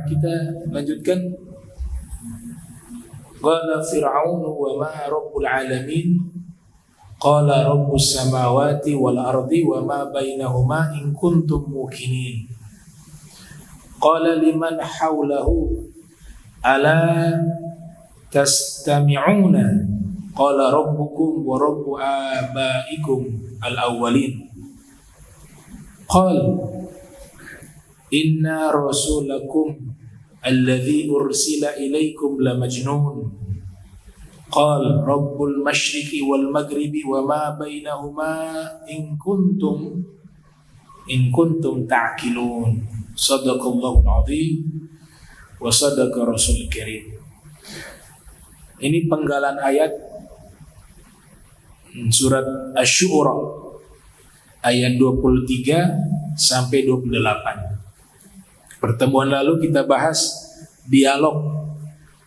kita lanjutkan. Qala Fir'aun wa ma rabbul alamin. Qala rabbus samawati wal ardi wa ma bainahuma in kuntum muqinin. Qala liman hawlahu ala tastami'una. Qala rabbukum wa rabbu abaikum al-awwalin. Qala inna rasulakum alladhi ursila ilaikum la majnun. Qala rabbul masyriqi wal maghribi wa ma bainahuma in kuntum ta'qilun. Shadaqallahu al-azim wa sadaqa rasul karim. Ini penggalan ayat surat Asy-Syu'ara ayat 23 sampai 28. Pertemuan lalu kita bahas dialog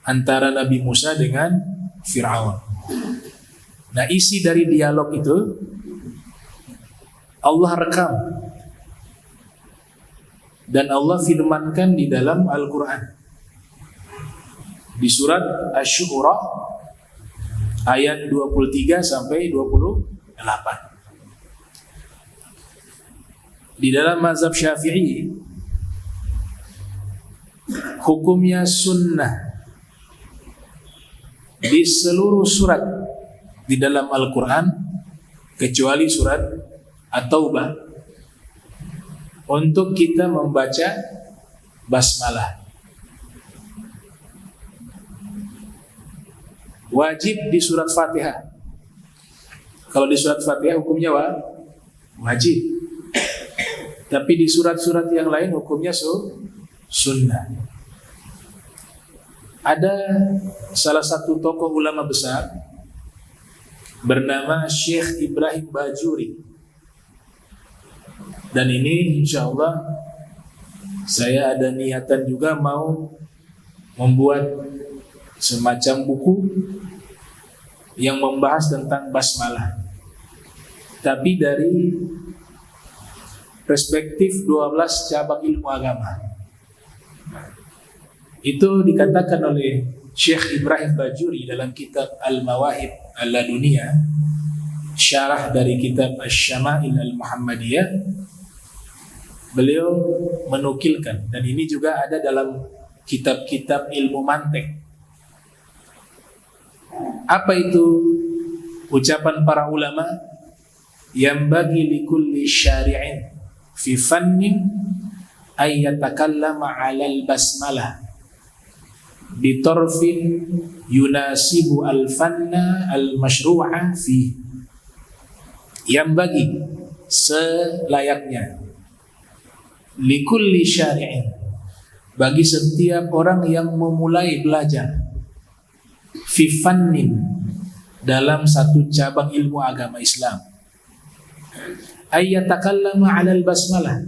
antara Nabi Musa dengan Fir'aun. Nah, isi dari dialog itu Allah rekam dan Allah firmankan di dalam Al-Quran. Di surat Asy-Syu'ara ayat 23 sampai 28. Di dalam mazhab Syafi'i hukumnya sunnah di seluruh surat di dalam Al-Quran kecuali surat At-Taubah untuk kita membaca basmalah. Wajib di surat Fatihah. Kalau di surat Fatihah hukumnya wajib. Tapi di surat-surat yang lain hukumnya sunnah. Ada salah satu tokoh ulama besar bernama Syekh Ibrahim Bajuri. Dan ini insya Allah saya ada niatan juga mau membuat semacam buku yang membahas tentang basmalah, tapi dari perspektif 12 cabang ilmu agama. Itu dikatakan oleh Syekh Ibrahim Bajuri dalam kitab Al-Mawahib Al-Laduniyah, syarah dari kitab Asy-Syama'il Al-Muhammadiyah. Beliau menukilkan, dan ini juga ada dalam kitab-kitab ilmu mantik. Apa itu ucapan para ulama? Yang bagi likulli syari'in fi fannin ay yatakallama 'alal basmalah bi tarfin yunasibu al-fanna al-masyru'a fi. Yang bagi selayaknya likulli syari'in, bagi setiap orang yang memulai belajar fi fannin, dalam satu cabang ilmu agama Islam, ayyatakallama 'alal basmalah,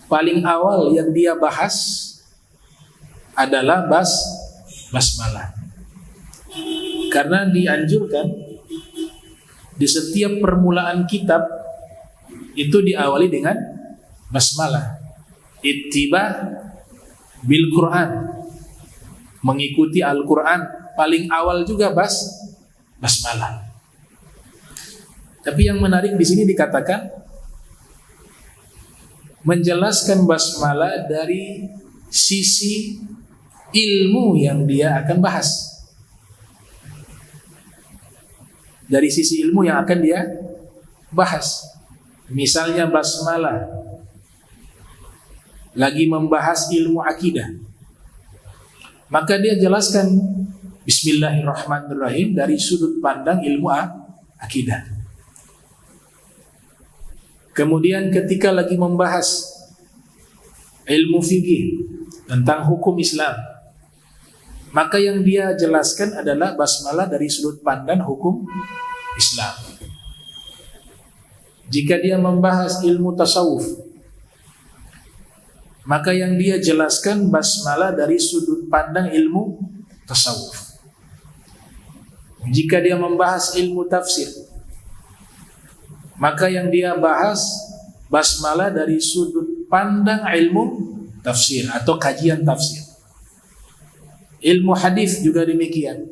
paling awal yang dia bahas adalah basmalah. Karena dianjurkan di setiap permulaan kitab itu diawali dengan basmalah. Ittiba bil Quran, mengikuti Al-Quran, paling awal juga basmalah. Tapi yang menarik di sini dikatakan menjelaskan basmalah dari sisi ilmu yang dia akan bahas. Dari sisi ilmu yang akan dia bahas. Misalnya basmalah lagi membahas ilmu akidah, maka dia jelaskan Bismillahirrahmanirrahim dari sudut pandang ilmu akidah. Kemudian ketika lagi membahas ilmu fikih tentang hukum Islam, maka yang dia jelaskan adalah basmalah dari sudut pandang hukum Islam. Jika dia membahas ilmu tasawuf, maka yang dia jelaskan basmalah dari sudut pandang ilmu tasawuf. Jika dia membahas ilmu tafsir, maka yang dia bahas basmalah dari sudut pandang ilmu tafsir atau kajian tafsir. Ilmu hadis juga demikian.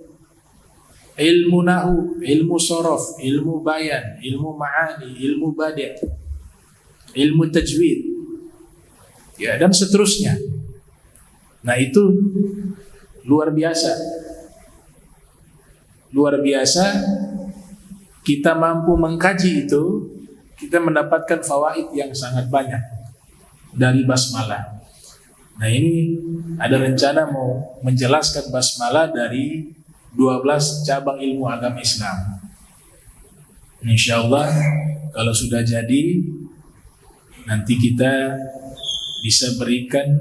Ilmu nahu, ilmu sorof, ilmu bayan, ilmu ma'ani, ilmu badi', ilmu tajwid, ya, dan seterusnya. Nah, itu luar biasa. Luar biasa, kita mampu mengkaji itu, kita mendapatkan fawaid yang sangat banyak dari basmalah. Nah, ini ada rencana mau menjelaskan basmalah dari 12 cabang ilmu agama Islam. Insyaallah kalau sudah jadi, nanti kita bisa berikan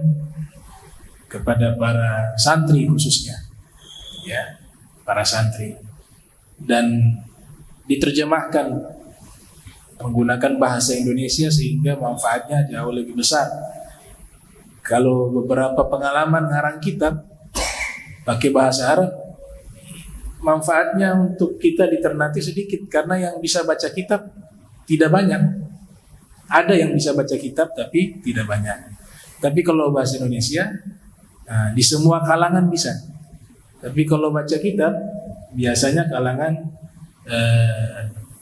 kepada para santri khususnya, ya, para santri, dan diterjemahkan menggunakan bahasa Indonesia sehingga manfaatnya jauh lebih besar. Kalau beberapa pengalaman ngarang kitab pakai bahasa Arab, manfaatnya untuk kita di Ternate sedikit, karena yang bisa baca kitab tidak banyak. Ada yang bisa baca kitab tapi tidak banyak. Tapi kalau bahasa Indonesia, di semua kalangan bisa. Tapi kalau baca kitab biasanya kalangan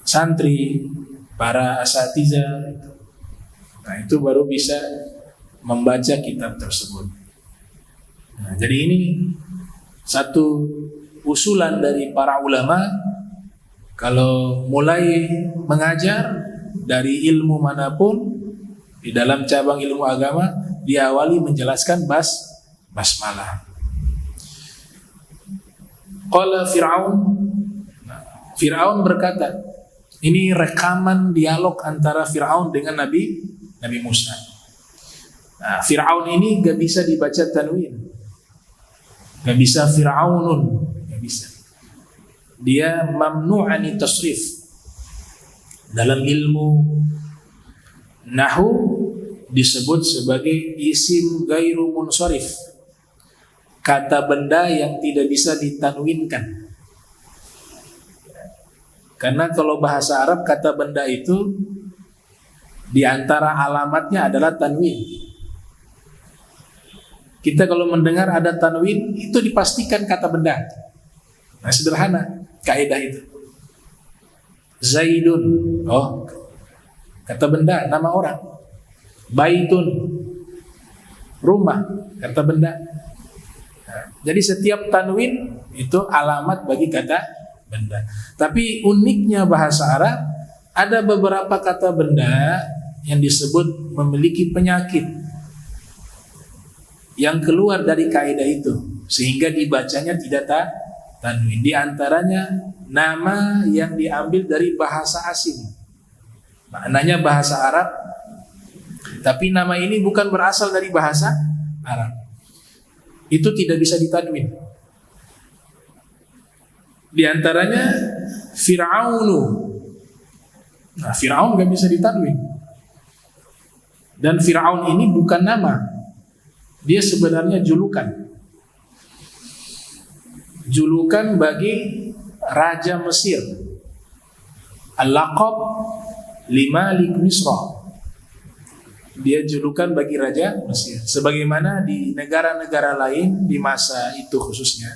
santri, para asatiza, nah itu baru bisa membaca kitab tersebut. Nah, jadi ini satu usulan dari para ulama, kalau mulai mengajar dari ilmu manapun di dalam cabang ilmu agama, diawali menjelaskan basmalah. Qala Fir'aun berkata, ini rekaman dialog antara Fir'aun dengan Nabi Musa. Nah, Fir'aun ini gak bisa dibaca tanwin, gak bisa Fir'aunun, bisa. Dia mamnu'ani tasrif. Dalam ilmu nahu disebut sebagai isim gairu munsharif, kata benda yang tidak bisa ditanwinkan. Karena kalau bahasa Arab kata benda itu di antara alamatnya adalah tanwin. Kita kalau mendengar ada tanwin, itu dipastikan kata benda. Nah, sederhana kaidah itu. Zaidun, oh, kata benda, nama orang. Baitun, rumah, kata benda. Nah, jadi setiap tanwin itu alamat bagi kata benda. Tapi uniknya bahasa Arab, ada beberapa kata benda yang disebut memiliki penyakit yang keluar dari kaidah itu, sehingga dibacanya tidak tanwin. Di antaranya nama yang diambil dari bahasa asing, maknanya bahasa Arab, tapi nama ini bukan berasal dari bahasa Arab, itu tidak bisa ditanwin. Di antaranya Fir'aunu. Nah, Fir'aun gak bisa ditanwin. Dan Fir'aun ini bukan nama, dia sebenarnya julukan bagi Raja Mesir, al-laqab limalik Misra. Dia julukan bagi Raja Mesir, sebagaimana di negara-negara lain di masa itu khususnya,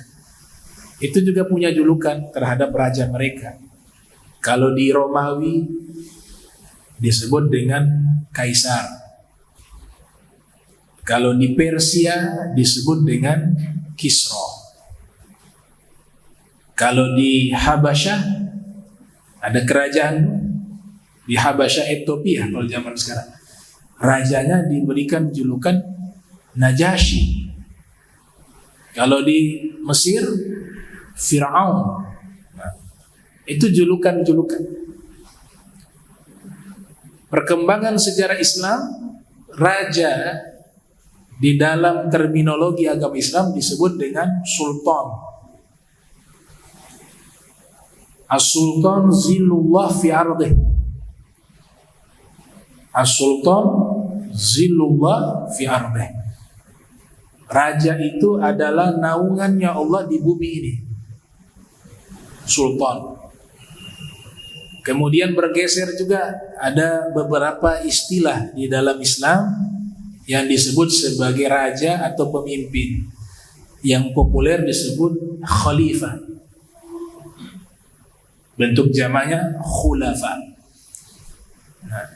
itu juga punya julukan terhadap raja mereka. Kalau di Romawi disebut dengan Kaisar, kalau di Persia disebut dengan Kisra. Kalau di Habasyah ada kerajaan di Habasyah, Ethiopia kalau zaman sekarang, rajanya diberikan julukan Najasyi. Kalau di Mesir Fir'aun. Nah, itu julukan-julukan. Perkembangan sejarah Islam, raja di dalam terminologi agama Islam disebut dengan sultan. As-sultan zillullah fi ardih. As-sultan zillullah fi ardih. Raja itu adalah naungannya Allah di bumi ini. Sultan. Kemudian bergeser juga, ada beberapa istilah di dalam Islam yang disebut sebagai raja atau pemimpin, yang populer disebut khalifah. Bentuk jamaknya khulafa. Nah,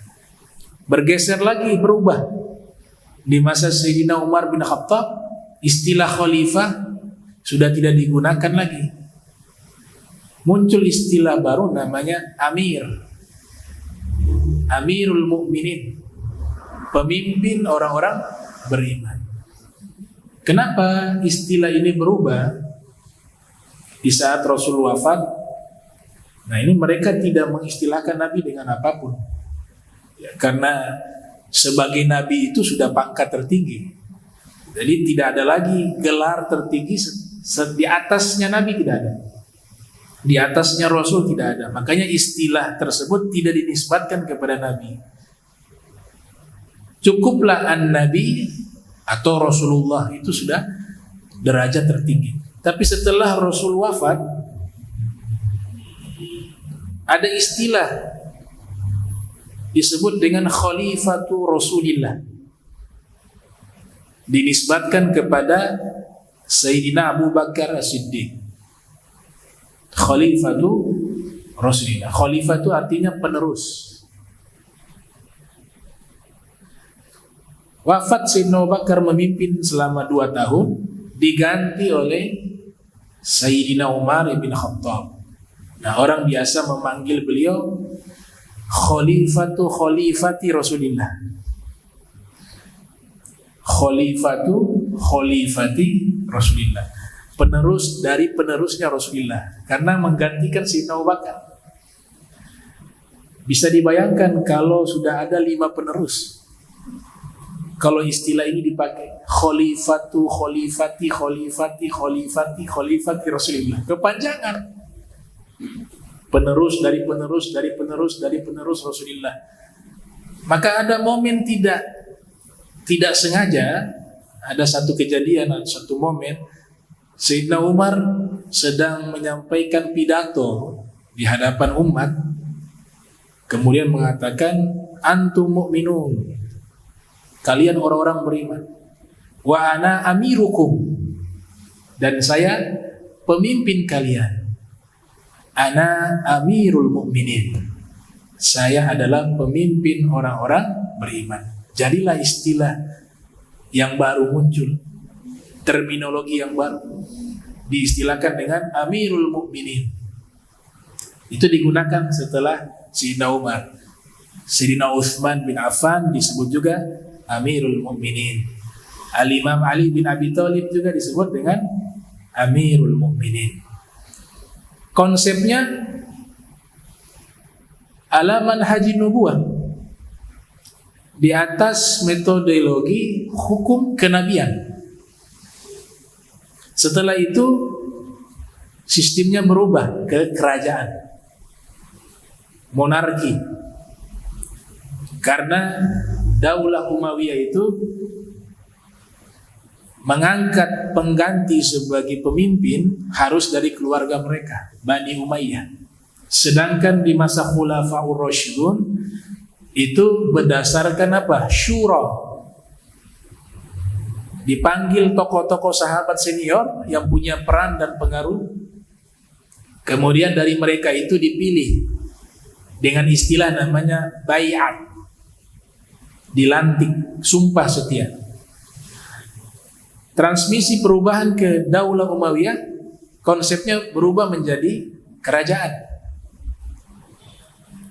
bergeser lagi, berubah. Di masa Sayyidina Umar bin Khattab, istilah khalifah sudah tidak digunakan lagi. Muncul istilah baru namanya amir. Amirul Mukminin, pemimpin orang-orang beriman. Kenapa istilah ini berubah di saat Rasul wafat? Nah, ini mereka tidak mengistilahkan Nabi dengan apapun. Ya, karena sebagai Nabi itu sudah pangkat tertinggi. Jadi tidak ada lagi gelar tertinggi di atasnya Nabi, tidak ada. Di atasnya Rasul tidak ada. Makanya istilah tersebut tidak dinisbatkan kepada Nabi. Cukuplah an-Nabi atau Rasulullah, itu sudah derajat tertinggi. Tapi setelah Rasul wafat, ada istilah disebut dengan Khalifatu Rasulillah, dinisbatkan kepada Sayyidina Abu Bakar As-Siddiq. Khalifatu Rasulillah. Khalifah itu artinya penerus. Wafat Sayyidina Abu Bakar memimpin selama 2 tahun, diganti oleh Sayyidina Umar bin Khattab. Nah, orang biasa memanggil beliau Khalifatu Khalifati Rasulillah. Khalifatu Khalifati Rasulillah, penerus dari penerusnya Rasulullah, karena menggantikan Sayyidina Abu Bakar. Bisa dibayangkan kalau sudah ada 5 penerus, kalau istilah ini dipakai, Khalifatu Khalifati Khalifati Khalifati Khalifati Rasulullah, kepanjangan. Penerus dari penerus dari penerus dari penerus Rasulullah. Maka ada momen tidak sengaja, ada satu kejadian, ada satu momen Sayyidina Umar sedang menyampaikan pidato di hadapan umat, kemudian mengatakan, antum mu'minun, kalian orang-orang beriman, wa ana amirukum, dan saya pemimpin kalian. Ana amirul mu'minin, saya adalah pemimpin orang-orang beriman. Jadilah istilah yang baru muncul, terminologi yang baru, diistilahkan dengan Amirul Mukminin. Itu digunakan setelah Sayyidina Umar. Sayyidina Utsman bin Affan disebut juga Amirul Mukminin. Al-Imam Ali bin Abi Thalib juga disebut dengan Amirul Mukminin. Konsepnya ala manhajin nubuwah, di atas metodologi hukum kenabian. Setelah itu sistemnya berubah ke kerajaan, monarki. Karena Daulah Umayyah itu mengangkat pengganti sebagai pemimpin harus dari keluarga mereka, Bani Umayyah. Sedangkan di masa Khulafaur Rasyidun itu berdasarkan apa? Syura. Dipanggil tokoh-tokoh sahabat senior yang punya peran dan pengaruh. Kemudian dari mereka itu dipilih dengan istilah namanya bai'at. Dilantik, sumpah setia. Transmisi perubahan ke Daulah Umayyah, konsepnya berubah menjadi kerajaan,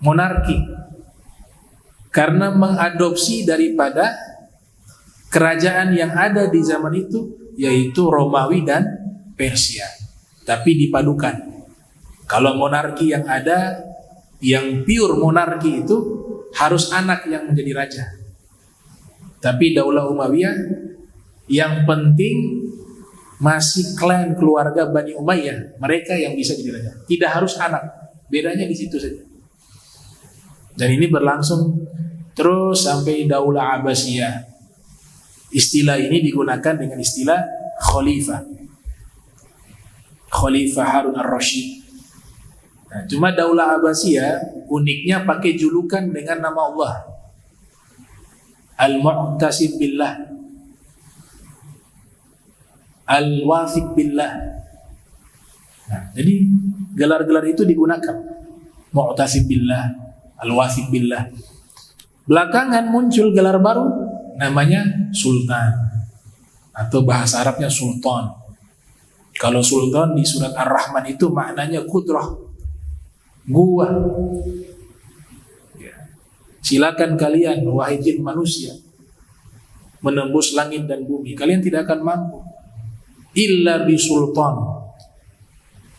monarki, karena mengadopsi daripada kerajaan yang ada di zaman itu, yaitu Romawi dan Persia, tapi dipadukan. Kalau monarki yang ada, yang pure monarki itu harus anak yang menjadi raja. Tapi Daulah Umayyah yang penting masih klan keluarga Bani Umayyah, mereka yang bisa jadi raja. Tidak harus anak, bedanya di situ saja. Dan ini berlangsung terus sampai Daulah Abbasiyah. Istilah ini digunakan dengan istilah khalifah, Khalifah Harun ar-Rasyid. Nah, cuma Daulah Abbasiyah uniknya pakai julukan dengan nama Allah, al-mu'tasim billah, al-wathiq billah. Nah, jadi gelar-gelar itu digunakan. Mu'tasim billah, al-wathiq billah. Belakangan muncul gelar baru namanya sultan, atau bahasa Arabnya sultan. Kalau sultan di surat Ar-Rahman itu maknanya kudrah, gua. Silakan kalian wahai jin manusia menembus langit dan bumi, kalian tidak akan mampu illa bisultan,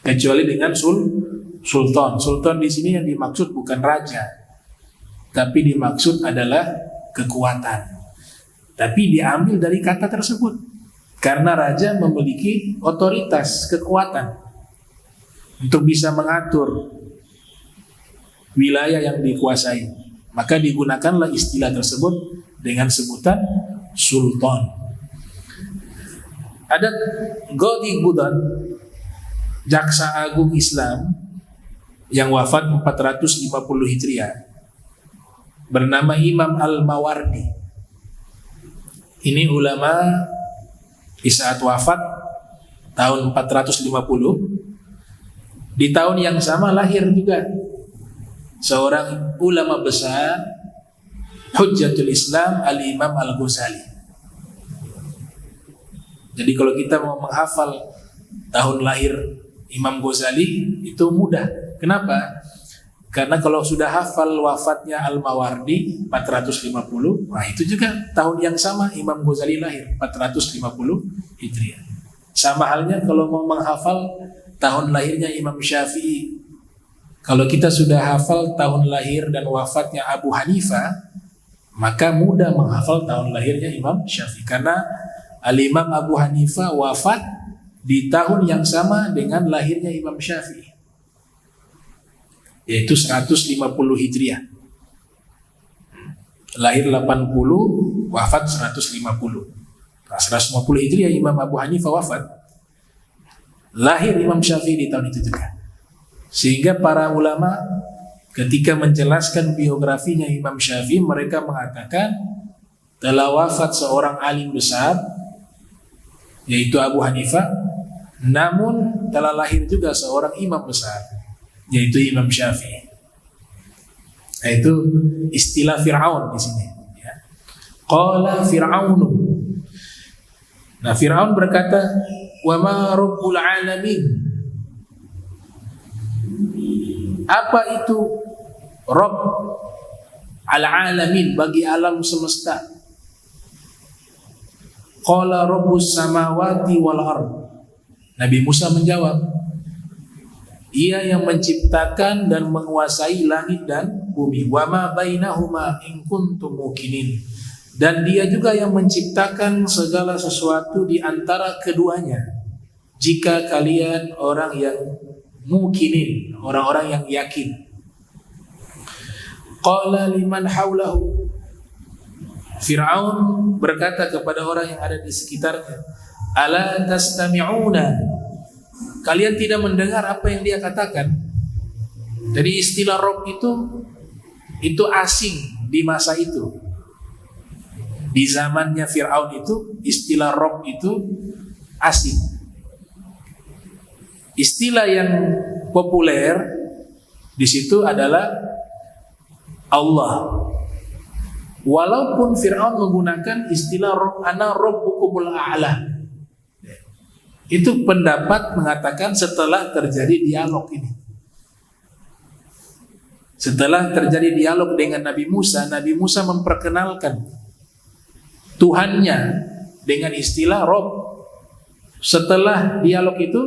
kecuali dengan sultan. Sultan di sini yang dimaksud bukan raja, tapi dimaksud adalah kekuatan. Tapi diambil dari kata tersebut karena raja memiliki otoritas, kekuatan untuk bisa mengatur wilayah yang dikuasai. Maka digunakanlah istilah tersebut dengan sebutan sultan. Ada Qadhi Qudan, jaksa agung Islam yang wafat 450 Hijriah, bernama Imam Al-Mawardi. Ini ulama di saat wafat tahun 450. Di tahun yang sama lahir juga seorang ulama besar, Hujjatul Islam Al-Imam Al-Ghazali. Jadi kalau kita mau menghafal tahun lahir Imam Ghazali itu mudah. Kenapa? Karena kalau sudah hafal wafatnya Al-Mawardi 450, nah itu juga tahun yang sama Imam Ghazali lahir 450 Hijriah. Sama halnya kalau mau menghafal tahun lahirnya Imam Syafi'i. Kalau kita sudah hafal tahun lahir dan wafatnya Abu Hanifah, maka mudah menghafal tahun lahirnya Imam Syafi'i. Karena Al-Imam Abu Hanifah wafat di tahun yang sama dengan lahirnya Imam Syafi'i, yaitu 150 Hijriah. Lahir 80, wafat 150. Nah, 150 Hijriah Imam Abu Hanifah wafat. Lahir Imam Syafi'i di tahun itu juga. Sehingga para ulama ketika menjelaskan biografinya Imam Syafi'i, mereka mengatakan telah wafat seorang alim besar, yaitu Abu Hanifah, namun telah lahir juga seorang imam besar, yaitu Imam Syafi'i. Nah, itu istilah Fir'aun di sini. Ya. Qala Fir'aunu. Nah, Fir'aun berkata, wa ma rabbul alamin. Apa itu Rabb al-alamin, bagi alam semesta? Qala rabbus samawati wal ard. Nabi Musa menjawab, Ia yang menciptakan dan menguasai langit dan bumi. Wa ma bainahuma in kuntum muqinin. Dan Dia juga yang menciptakan segala sesuatu di antara keduanya, jika kalian orang yang mukinin, orang-orang yang yakin. Qala liman haulahu. Fir'aun berkata kepada orang yang ada di sekitarnya, ala tastami'una, kalian tidak mendengar apa yang dia katakan? Jadi istilah Rabb itu asing di masa itu. Di zamannya Fir'aun itu istilah Rabb itu asing. Istilah yang populer di situ adalah Allah. Walaupun Fir'aun menggunakan istilah ana rabbukumul a'la. Itu pendapat mengatakan setelah terjadi dialog ini. Setelah terjadi dialog dengan Nabi Musa memperkenalkan Tuhannya dengan istilah Rabb. Setelah dialog itu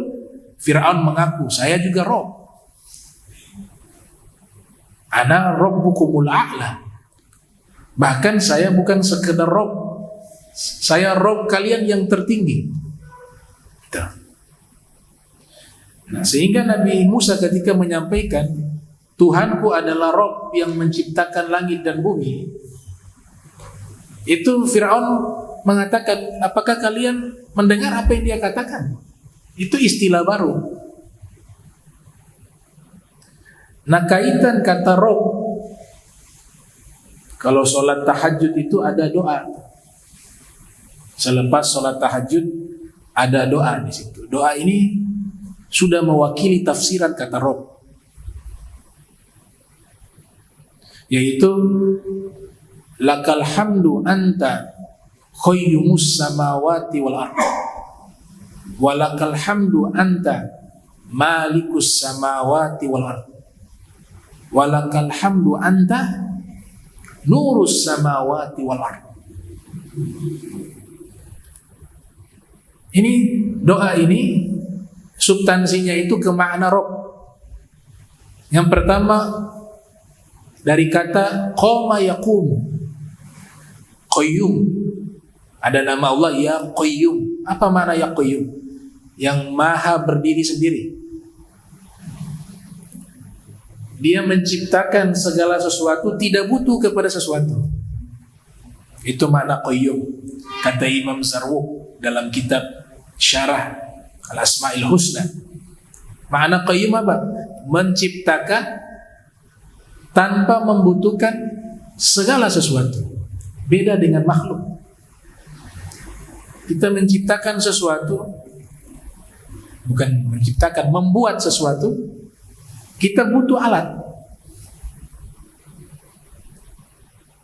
Fir'aun mengaku, saya juga Rabb. Ana rabbukumul a'la. Bahkan saya bukan sekedar Rabb, saya Rabb kalian yang tertinggi. Nah, sehingga Nabi Musa ketika menyampaikan Tuhanku adalah Rabb yang menciptakan langit dan bumi, itu Fir'aun mengatakan, apakah kalian mendengar apa yang dia katakan? Itu istilah baru. Nah, kaitan kata Rabb Kalau sholat tahajud itu ada doa. Selepas sholat tahajud ada doa di situ. Doa ini sudah mewakili tafsiran kata Rabb, yaitu lakal hamdu anta qayyumus samawati wal ardh walakal hamdu anta malikus samawati wal ardh walakal hamdu anta nurus samawati wal ardh. Ini doa ini substansinya itu ke makna Rabb. Yang pertama dari kata qama yaqum, qayyum. Ada nama Allah ya qayyum. Apa makna ya qayyum? Yang maha berdiri sendiri. Dia menciptakan segala sesuatu, tidak butuh kepada sesuatu. Itu makna qayyum. Kata Imam Zarruq dalam kitab Syarah Al-Asma'il Husna. Makna qayyum apa? Menciptakan tanpa membutuhkan segala sesuatu. Beda dengan makhluk. Kita menciptakan sesuatu, bukan menciptakan, membuat sesuatu, kita butuh alat.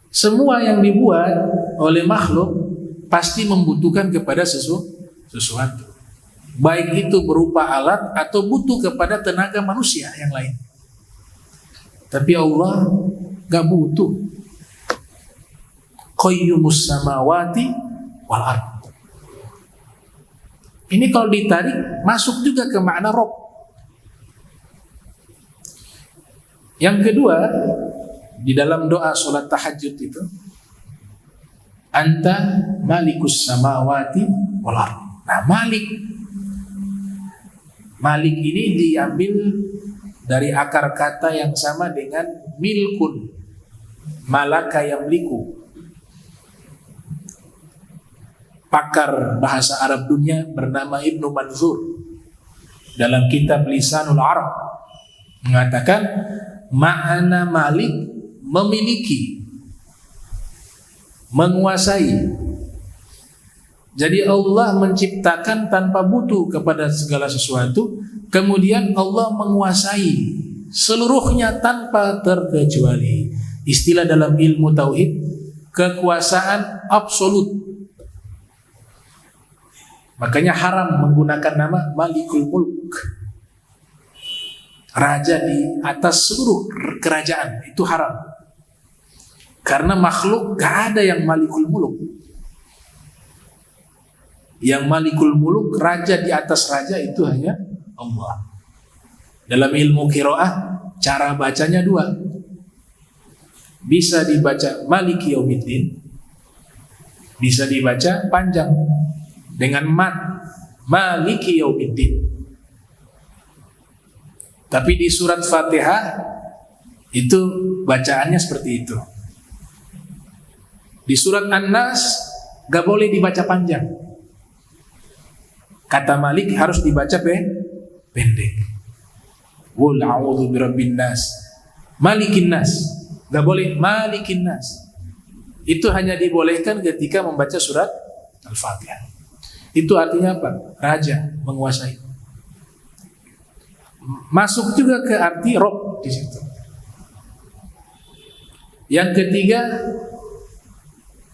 Semua yang dibuat oleh makhluk pasti membutuhkan kepada sesuatu. Baik itu berupa alat atau butuh kepada tenaga manusia yang lain. Tapi Allah gak butuh. Qayyumus samawati wal ardh. Ini kalau ditarik masuk juga ke makna Rabb. Yang kedua, di dalam doa sholat tahajud itu, anta malikus samawati wal ardh. Nah, Malik ini diambil dari akar kata yang sama dengan milkun, malaka yamliku. Pakar bahasa Arab dunia bernama Ibnu Manzur dalam kitab Lisanul Arab mengatakan makna Malik memiliki, menguasai. Jadi Allah menciptakan tanpa butuh kepada segala sesuatu, kemudian Allah menguasai seluruhnya tanpa terkecuali. Istilah dalam ilmu tauhid, kekuasaan absolut. Makanya haram menggunakan nama Malikul Mulk, raja di atas seluruh kerajaan. Itu haram. Karena makhluk gak ada yang Malikul Mulk. Yang Malikul Mulk, raja di atas raja, itu hanya Allah. Dalam ilmu qiraah, cara bacanya dua. Bisa dibaca Maliki Yaumiddin, bisa dibaca panjang dengan mat Maliki Yaumiddin. Tapi di surat Fatihah itu bacaannya seperti itu. Di surat An-Nas gak boleh dibaca panjang. Kata Malik harus dibaca pendek. Qul a'udzu birabbin nas, malikin nas. Gak boleh malikin nas. Itu hanya dibolehkan ketika membaca surat Al-Fatihah. Itu artinya apa? Raja, menguasai. Masuk juga ke arti Rabb di situ. Yang ketiga,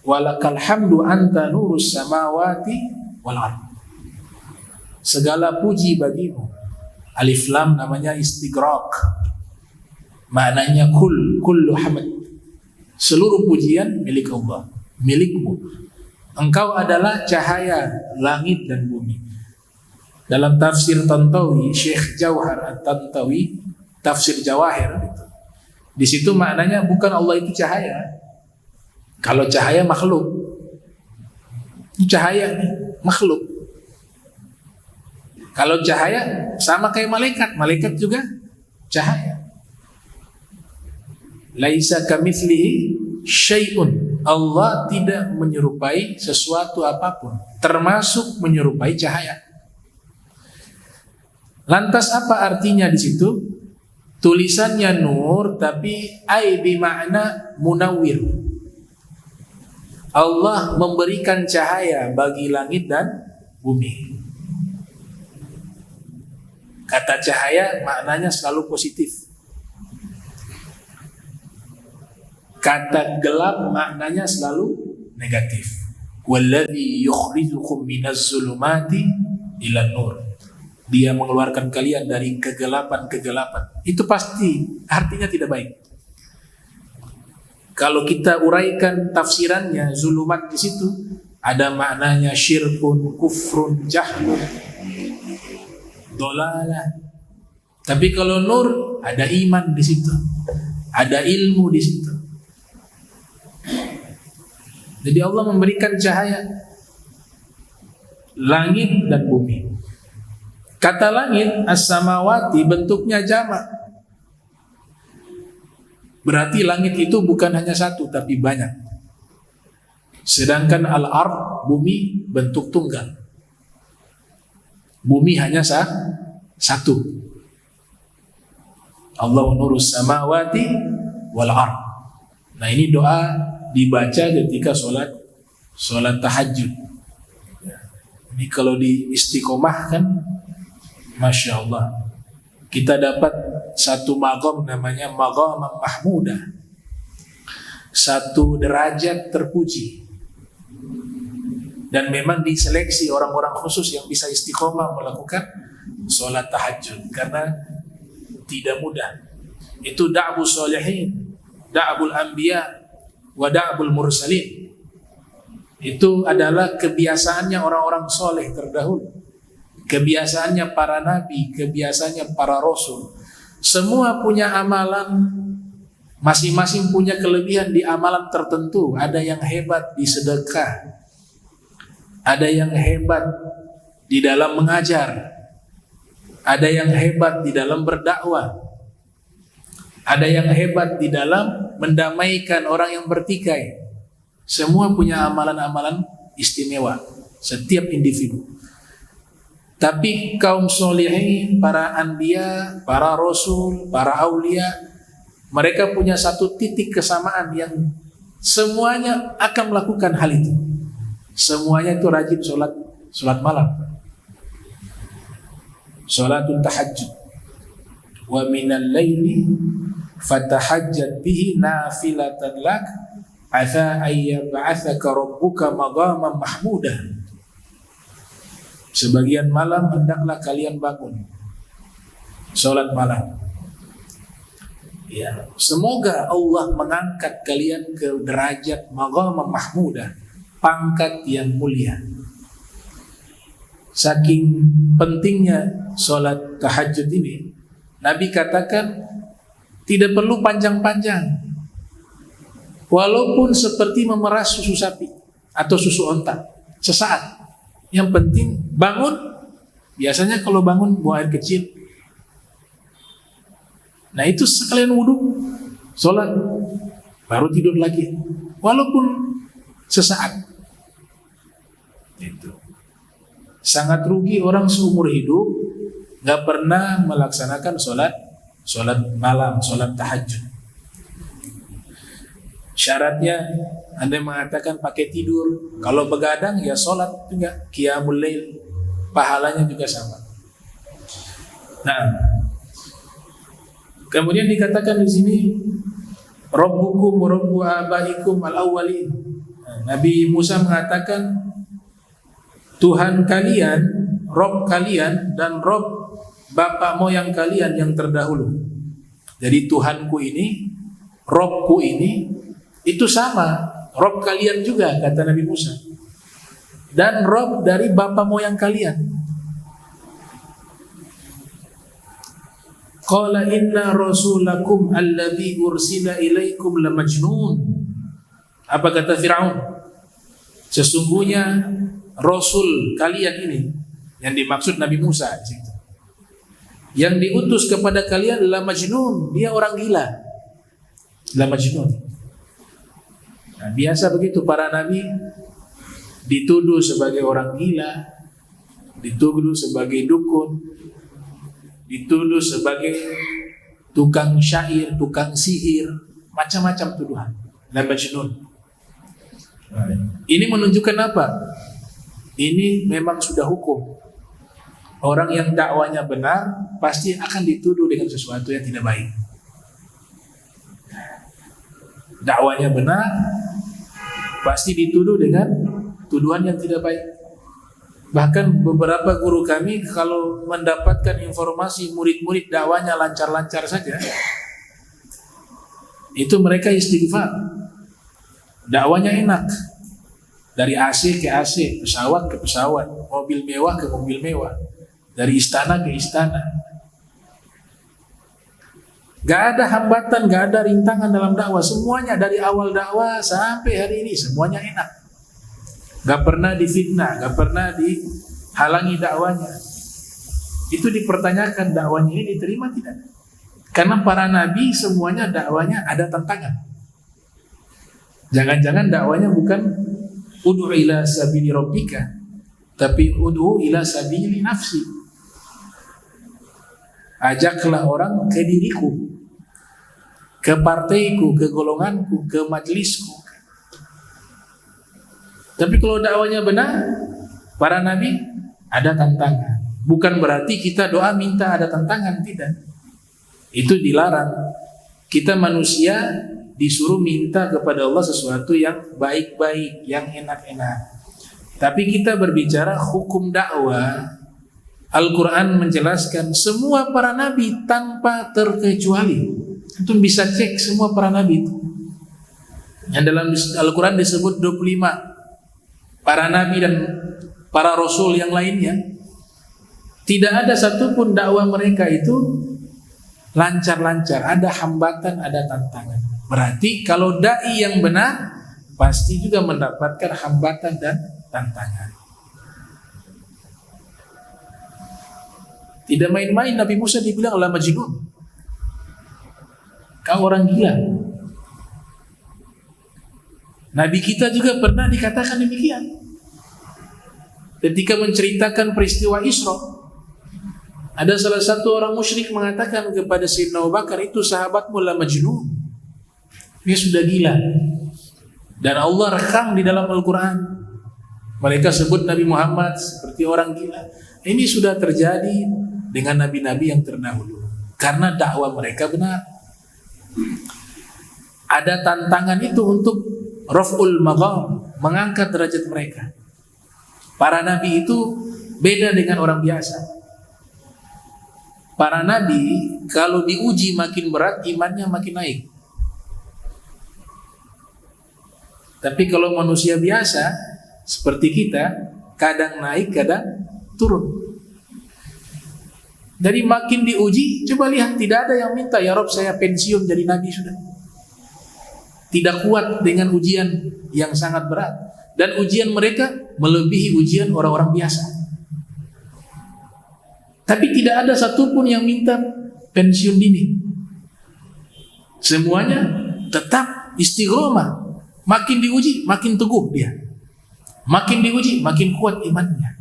walakal hamdu anta nurus samawati wal ardh. Segala puji bagimu. Alif lam namanya istighraq. Maknanya kullu hamd. Seluruh pujian milik Allah, milikmu. Engkau adalah cahaya langit dan bumi. Dalam tafsir Tantawi, Syekh Jauhar At-Tantawi, tafsir Jawahir itu. Di situ maknanya bukan Allah itu cahaya. Kalau cahaya makhluk. Cahaya makhluk. Kalau cahaya sama kayak malaikat, malaikat juga cahaya. Laisa kamitslihi syai'un. Allah tidak menyerupai sesuatu apapun, termasuk menyerupai cahaya. Lantas apa artinya di situ? Tulisannya nur tapi ai bi makna munawwir. Allah memberikan cahaya bagi langit dan bumi. Kata cahaya maknanya selalu positif. Kata gelap maknanya selalu negatif. Walladzi yukhrijukum minaz zulumati ilan nur. Dia mengeluarkan kalian dari kegelapan-kegelapan. Itu pasti artinya tidak baik. Kalau kita uraikan tafsirannya, zulumat di situ ada maknanya syirkun, kufrun, jahlun, dolalah. Tapi kalau nur ada iman di situ, ada ilmu di situ. Jadi Allah memberikan cahaya langit dan bumi. Kata langit as-samawati bentuknya jamak. Berarti langit itu bukan hanya satu tapi banyak. Sedangkan al-ard bumi bentuk tunggal. Bumi hanya satu. Allahu nurus samawati wal ard. Nah, ini doa dibaca ketika sholat tahajud. Ini kalau di istiqomah kan, Masya Allah, kita dapat satu maqam namanya maqam mahmudah, satu derajat terpuji. Dan memang diseleksi orang-orang khusus yang bisa istiqomah melakukan sholat tahajud, karena tidak mudah. Itu da'bul sholihin, da'bul anbiya, wa da'bul mursalin. Itu adalah kebiasaannya orang-orang soleh terdahulu, kebiasaannya para nabi, kebiasaannya para rasul. Semua punya amalan, masing-masing punya kelebihan di amalan tertentu. Ada yang hebat di sedekah, ada yang hebat di dalam mengajar, ada yang hebat di dalam berdakwah, ada yang hebat di dalam mendamaikan orang yang bertikai. Semua punya amalan-amalan istimewa, setiap individu. Tapi kaum solihin, para anbiya, para rasul, para aulia, mereka punya satu titik kesamaan yang semuanya akan melakukan hal itu. Semuanya itu rajin sholat malam, sholatul tahajud. Wa minal laili fatahajjat bihi nafilatan lak asa ayyab'atsaka rabbuka maqaman mahmudah. Sebagian malam hendaklah kalian bangun sholat malam. Ya, semoga Allah mengangkat kalian ke derajat maqaman mahmudah, pangkat yang mulia. Saking pentingnya sholat tahajud ini, Nabi katakan tidak perlu panjang-panjang, walaupun seperti memeras susu sapi atau susu onta, sesaat. Yang penting bangun. Biasanya kalau bangun buang air kecil, nah itu sekalian wudhu, sholat, baru tidur lagi, walaupun sesaat. Itu sangat rugi orang seumur hidup nggak pernah melaksanakan sholat malam, sholat tahajud. Syaratnya Anda mengatakan pakai tidur, kalau begadang ya sholat juga, qiyamul lail, pahalanya juga sama. Nah, kemudian dikatakan di sini Rabbukum wa Rabbu abaikum al-awwalin. Nabi Musa mengatakan Tuhan kalian, Rob kalian, dan Rob bapak moyang kalian yang terdahulu. Jadi Tuhanku ini, Robku ini, itu sama, Rob kalian juga, kata Nabi Musa. Dan Rob dari bapak moyang kalian. Qala inna rasulakum alladhi ursila ilaikum la majnun. Apa kata Fir'aun? Sesungguhnya Rasul kalian ini, yang dimaksud Nabi Musa, yang diutus kepada kalian la majnun, dia orang gila. La majnun. Nah, biasa begitu para nabi dituduh sebagai orang gila, dituduh sebagai dukun, dituduh sebagai tukang syair, tukang sihir, macam-macam tuduhan. La majnun. Ini menunjukkan apa? Ini memang sudah hukum. Orang yang dakwanya benar pasti akan dituduh dengan sesuatu yang tidak baik. Dakwanya benar pasti dituduh dengan tuduhan yang tidak baik. Bahkan beberapa guru kami kalau mendapatkan informasi murid-murid dakwanya lancar-lancar saja, itu mereka istighfar. Dakwanya enak. Dari AC ke AC, pesawat ke pesawat, mobil mewah ke mobil mewah, dari istana ke istana. Gak ada hambatan, gak ada rintangan dalam dakwah. Semuanya dari awal dakwah sampai hari ini semuanya enak. Gak pernah difitnah, gak pernah dihalangi dakwanya. Itu dipertanyakan, dakwanya ini diterima tidak? Karena para nabi semuanya dakwanya ada tantangan. Jangan-jangan dakwanya bukan ud'u ila sabili rabbika, tapi ud'u ila sabili nafsi. Ajaklah orang ke diriku, ke partaiku, ke golonganku, ke majlisku. Tapi kalau dakwanya benar, para nabi ada tantangan. Bukan berarti kita doa minta ada tantangan, tidak. Itu dilarang. Kita manusia disuruh minta kepada Allah sesuatu yang baik-baik, yang enak-enak. Tapi kita berbicara hukum dakwah. Al-Quran menjelaskan semua para nabi tanpa terkecuali. Itu bisa cek semua para nabi itu. Yang dalam Al-Quran disebut 25 para nabi dan para rasul yang lainnya. Tidak ada satupun dakwah mereka itu lancar-lancar, ada hambatan, ada tantangan. Berarti kalau dai yang benar pasti juga mendapatkan hambatan dan tantangan. Tidak main-main Nabi Musa dibilang la majnun. Kau orang gila. Nabi kita juga pernah dikatakan demikian. Ketika menceritakan peristiwa Isra, ada salah satu orang musyrik mengatakan kepada Sayyidina Abu Bakar, itu sahabatmu la majnun. Dia sudah gila. Dan Allah rekam di dalam Al-Quran. Mereka sebut Nabi Muhammad seperti orang gila. Ini sudah terjadi dengan nabi-nabi yang terdahulu. Karena dakwah mereka benar. Ada tantangan itu untuk raf'ul maqam, mengangkat derajat mereka. Para nabi itu beda dengan orang biasa. Para nabi kalau diuji makin berat, imannya makin naik. Tapi kalau manusia biasa seperti kita, kadang naik, kadang turun. Jadi makin diuji, coba lihat, tidak ada yang minta, ya Rob saya pensiun jadi nabi sudah. Tidak kuat dengan ujian yang sangat berat. Dan ujian mereka melebihi ujian orang-orang biasa. Tapi tidak ada satupun yang minta pensiun dini. Semuanya tetap istiqomah. Makin diuji, makin teguh dia. Makin diuji, makin kuat imannya.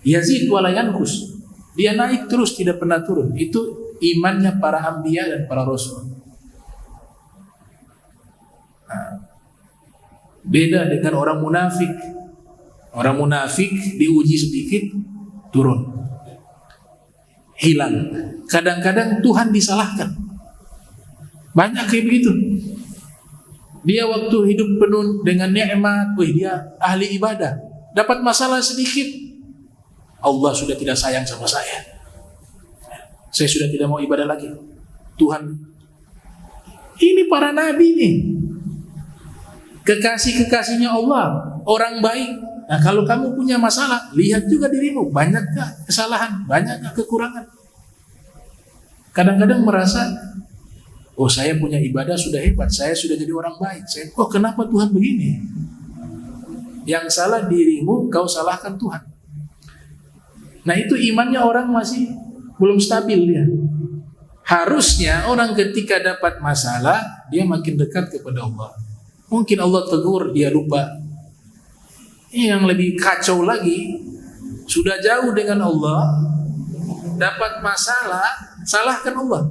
Yazid wala yanqus. Dia naik terus, tidak pernah turun. Itu imannya para anbiya dan para rasul. Beda dengan orang munafik. Orang munafik diuji sedikit, turun, hilang. Kadang-kadang Tuhan disalahkan. Banyak kayak begitu. Dia waktu hidup penuh dengan nikmat, dia ahli ibadah. Dapat masalah sedikit, Allah sudah tidak sayang sama saya. Saya sudah tidak mau ibadah lagi. Tuhan, ini para nabi nih, kekasih-kekasihnya Allah, orang baik. Nah kalau kamu punya masalah, lihat juga dirimu, banyakkah kesalahan, banyakkah kekurangan. Kadang-kadang merasa, oh saya punya ibadah sudah hebat, saya sudah jadi orang baik. Oh kenapa Tuhan begini? Yang salah dirimu, kau salahkan Tuhan. Nah itu imannya orang masih belum stabil dia. Harusnya orang ketika dapat masalah, dia makin dekat kepada Allah. Mungkin Allah tegur, dia lupa. Yang lebih kacau lagi, sudah jauh dengan Allah, dapat masalah, salahkan Allah.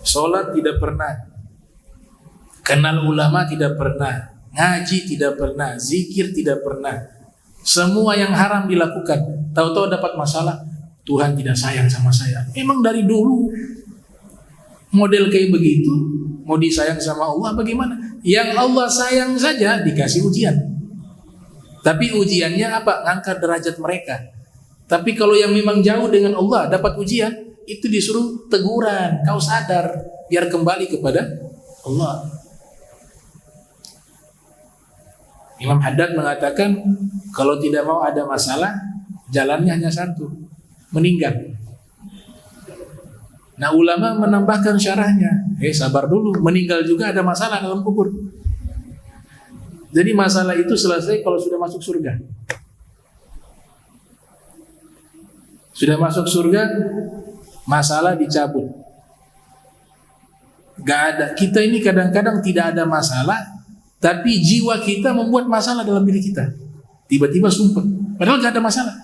Sholat tidak pernah, kenal ulama tidak pernah, ngaji tidak pernah, zikir tidak pernah. Semua yang haram dilakukan. Tahu-tahu dapat masalah, Tuhan tidak sayang sama saya. Emang dari dulu model kayak begitu, mau disayang sama Allah bagaimana? Yang Allah sayang saja dikasih ujian. Tapi ujiannya apa? Ngangkat derajat mereka. Tapi kalau yang memang jauh dengan Allah dapat ujian, itu disuruh teguran, kau sadar, biar kembali kepada Allah. Imam Haddad mengatakan, kalau tidak mau ada masalah, jalannya hanya satu, meninggal. Nah, ulama menambahkan syarahnya, sabar dulu, meninggal juga ada masalah dalam kubur. Jadi masalah itu selesai kalau sudah masuk surga. Sudah masuk surga, masalah dicabut. Gak ada. Kita ini kadang-kadang tidak ada masalah, tapi jiwa kita membuat masalah dalam diri kita. Tiba-tiba sumpah. Padahal gak ada masalah.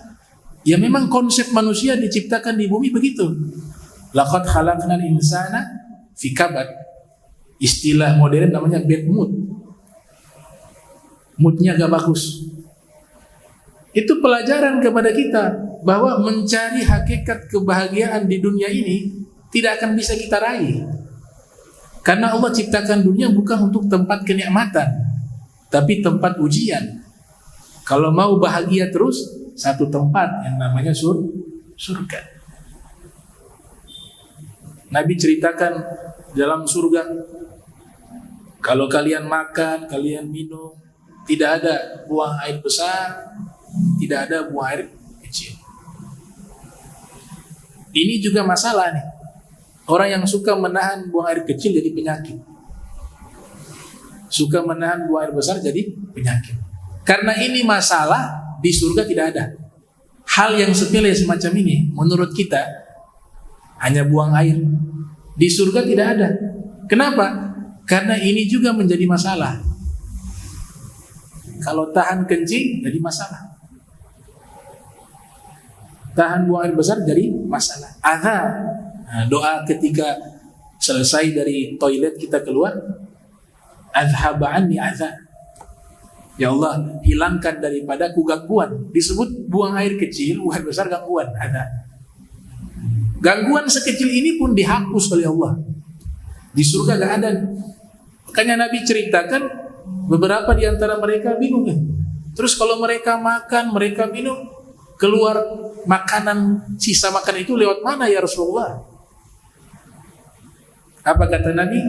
Ya memang konsep manusia diciptakan di bumi begitu. Laqad khalaqnal insana fi kabad. Istilah modern namanya bad mood. Moodnya gak bagus. Itu pelajaran kepada kita bahwa mencari hakikat kebahagiaan di dunia ini tidak akan bisa kita raih. Karena Allah ciptakan dunia bukan untuk tempat kenikmatan, tapi tempat ujian. Kalau mau bahagia terus, satu tempat yang namanya surga. Nabi ceritakan dalam surga, kalau kalian makan, kalian minum, tidak ada buang air besar, tidak ada buang air kecil. Ini juga masalah nih. Orang yang suka menahan buang air kecil jadi penyakit. Suka menahan buang air besar jadi penyakit. Karena ini masalah, di surga tidak ada. Hal yang sepele semacam ini, menurut kita, hanya buang air. Di surga tidak ada. Kenapa? Karena ini juga menjadi masalah. Kalau tahan kencing, jadi masalah. Tahan buang air besar, jadi masalah. Nah, doa ketika selesai dari toilet kita keluar, azhaba anni adza. Ya Allah, hilangkan daripadaku gangguan. Disebut buang air kecil, buang air besar gangguan, ada. Gangguan sekecil ini pun dihapus oleh Allah. Di surga gak ada. Makanya Nabi ceritakan beberapa di antara mereka bingung. Terus kalau mereka makan, mereka minum, keluar makanan, sisa makanan itu lewat mana ya Rasulullah? Apa kata Nabi?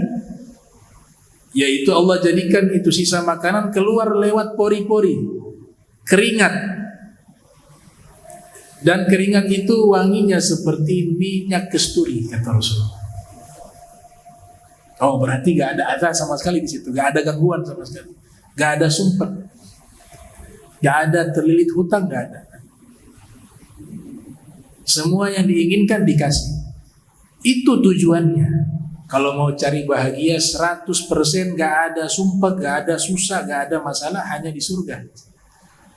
Yaitu Allah jadikan itu sisa makanan keluar lewat pori-pori, keringat. Dan keringat itu wanginya seperti minyak kasturi, kata Rasulullah. Oh, berarti gak ada azab sama sekali di situ, gak ada gangguan sama sekali, gak ada sumpah, gak ada terlilit hutang, gak ada. Semua yang diinginkan dikasih. Itu tujuannya. Kalau mau cari bahagia 100% gak ada sumpah, gak ada susah, gak ada masalah, hanya di surga.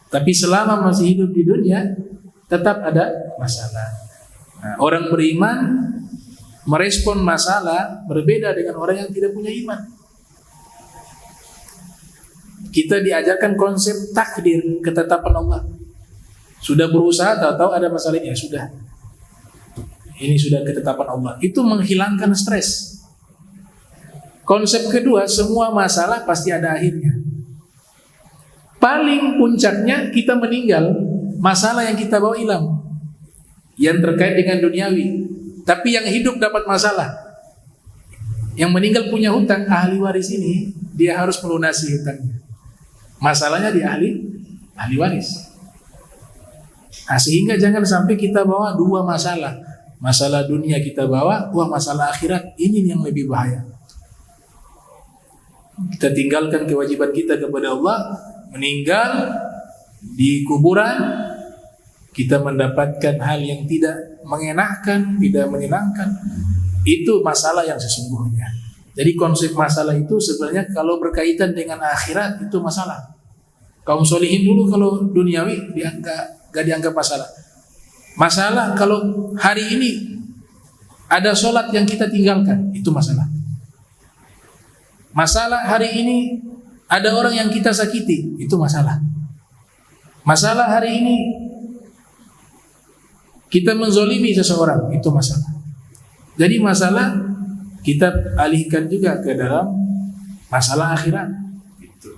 Tapi selama masih hidup di dunia, tetap ada masalah. Nah, orang beriman merespon masalah berbeda dengan orang yang tidak punya iman. Kita diajarkan konsep takdir, ketetapan Allah. Sudah berusaha, tahu-tahu ada masalah ini, ya sudah. Ini sudah ketetapan Allah. Itu menghilangkan stres. Konsep kedua, semua masalah pasti ada akhirnya. Paling puncaknya kita meninggal, masalah yang kita bawa hilang, yang terkait dengan duniawi. Tapi yang hidup dapat masalah. Yang meninggal punya hutang, ahli waris ini dia harus melunasi hutangnya. Masalahnya di ahli waris. Nah, sehingga jangan sampai kita bawa dua masalah. Masalah dunia kita bawa, masalah akhirat ini yang lebih bahaya. Kita tinggalkan kewajiban kita kepada Allah, meninggal di kuburan, kita mendapatkan hal yang tidak mengenakan, tidak menyenangkan. Itu masalah yang sesungguhnya. Jadi konsep masalah itu sebenarnya kalau berkaitan dengan akhirat itu masalah. Kaum solihin dulu kalau duniawi gak dianggap masalah. Masalah kalau hari ini ada sholat yang kita tinggalkan, itu masalah. Masalah hari ini Ada orang yang kita sakiti, itu masalah. Masalah hari ini kita menzolimi seseorang, itu masalah. Jadi masalah kita alihkan juga ke dalam masalah akhirat. Gitu.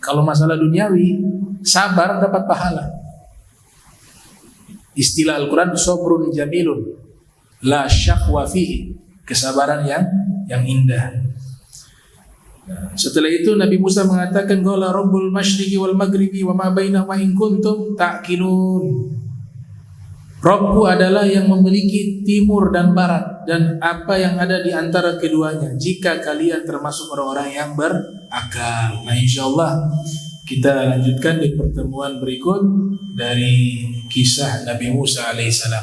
Kalau masalah duniawi, sabar dapat pahala. Istilah Al-Quran, sabrun jamilun, la syaqwa fihi, kesabaran yang indah. Nah, setelah itu Nabi Musa mengatakan, qala rabbul masyriqi wal maghribi wa ma bainahuma in kuntum ta'qilun. Rabbku adalah yang memiliki timur dan barat dan apa yang ada di antara keduanya, jika kalian termasuk orang-orang yang berakal. Nah, insyaallah kita lanjutkan di pertemuan berikut dari kisah Nabi Musa alaihissalam.